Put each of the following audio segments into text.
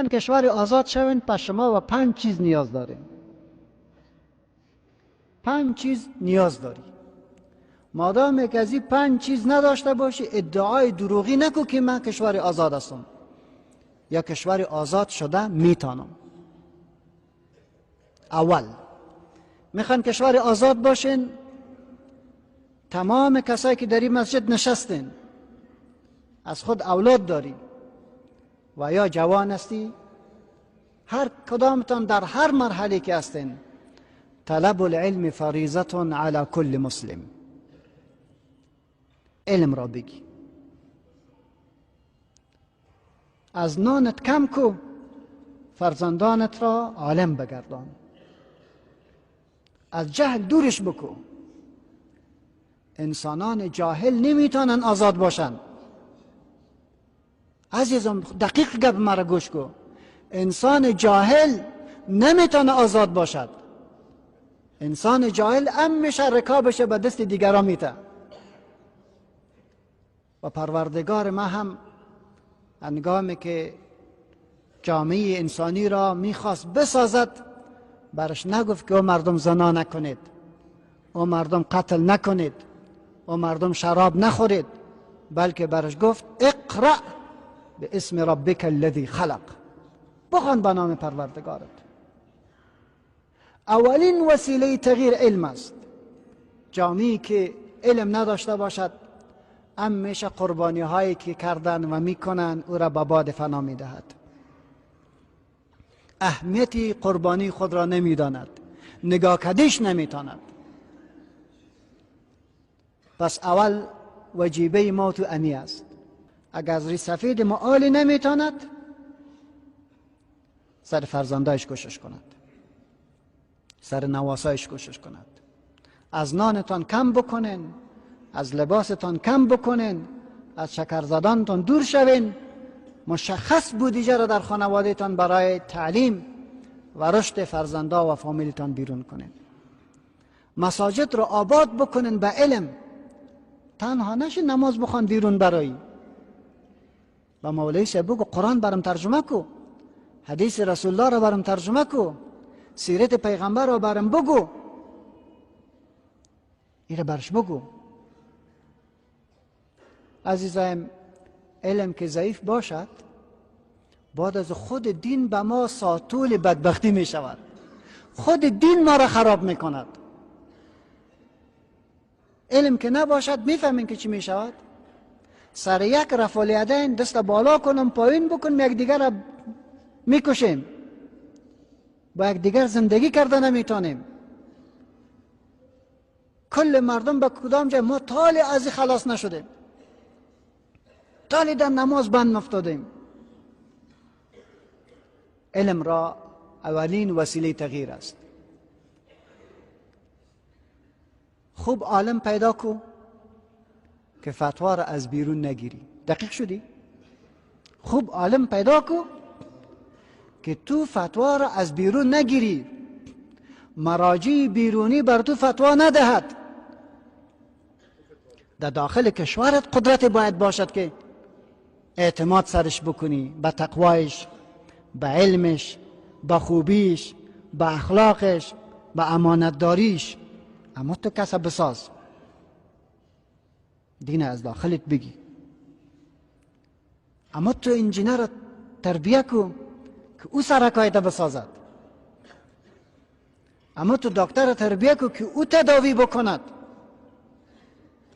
میخوان کشور آزاد شوین، پس شما و 5 چیز نیاز دارین. 5 چیز نیاز داری. مادام که از این 5 چیز نداشته باشی، ادعای دروغی نکو که من کشور آزاد هستم یا کشور آزاد شده میتونم. اول میخوان کشور آزاد باشین، تمام کسایی که در این مسجد نشستین، از خود اولاد داری و یا جوان هستی، هر کدامتان در هر مرحله که هستین، طلب العلم فریضة علی کل مسلم. علم را بگی. از نانت کم کو، فرزندانت را عالم بگردان. از جهل دورش بکو. انسانان جاهل نمیتونن آزاد باشن. عزیزم دقیق گپ مرا گوش کو. انسان جاهل نمیتونه آزاد باشد. انسان جاهل همیشه رکابش به دست دیگران میته. و پروردگار ما هم هنگامی که جامعه انسانی را میخواست بسازد، برش نگفت که او مردم زنا نکنید، او مردم قتل نکنید، او مردم شراب نخورید، بلکه برش گفت اقرأ به اسم ربک الذی خلق. بخوان به نام پروردگارت. اولین وسیله تغییر علم است. جامعه‌ای که علم نداشته باشد، همیشه قربانی هایی که کردن و میکنن او را به باد فنا میدهد. اهمیتی قربانی خود را نمیداند، نگاه کدیش نمیتاند. پس اول وجیبه ما تو امی است. اگر از ری سفید معالی نمیتاند، سر فرزندایش کوشش کند، سر نواسایش کوشش کند. از نانتان کم بکنین، از لباستان کم بکنین، از شکر زدانتان دور شوین. مشخص بودجه را در خانوادهتان برای تعلیم و رشد فرزندا و فامیلتان بیرون کنین. مساجد را آباد بکنین به علم. تنها نشین نماز بخوان بیرون برایی. و مولوی صاحب بگو قرآن برام ترجمه کو، حدیث رسول الله را برام ترجمه کو، سیرت پیغمبر را برام بگو. ایره برش بگو. عزیزایم، علم که ضعیف باشد، بعد از خود دین به ما ساتول بدبختی می شود. خود دین ما را خراب می کند. علم که نباشد، میفهمین که چی می شود؟ سر یک رفع الیدین دست بالا کنم پایین بکنم، یک دیگر را میکشیم، با یک دیگر زندگی کرده نمیتونیم. کل مردم به کدام جای ما طال از خلاص نشدیم، طال در نماز بند نفتادیم. علم را اولین وسیله تغییر است. خوب عالم پیدا کو که فتوا را از بیرون نگیری. دقیق شدی؟ خوب عالم پیدا کو که تو فتوا را از بیرون نگیری، مراجع بیرونی بر تو فتوا ندهد. در داخل کشورت قدرت باید باشد که اعتماد سرش بکنی به تقوایش، به علمش، به خوبیش، به اخلاقش، به امانتداریش. اما تو کسب بساز، دین از داخلت بگی. اما تو انجینر تربیه کو که او سرکایت بسازد. اما تو دکتر تربیه کو که او تداوی بکند.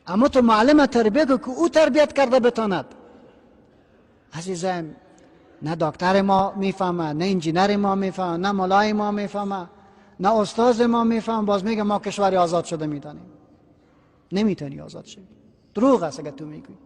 اما تو معلم تربیه کو که او تربیت کرده بتاند. عزیزم، نه دکتر ما میفهمه، نه انجینر ما میفهمه، نه مولای ما میفهمه، نه استاد ما میفهمه. باز میگه ما کشور آزاد شده میدانیم. نمیتونی آزاد شوی. دروغ است اگر تو میگی.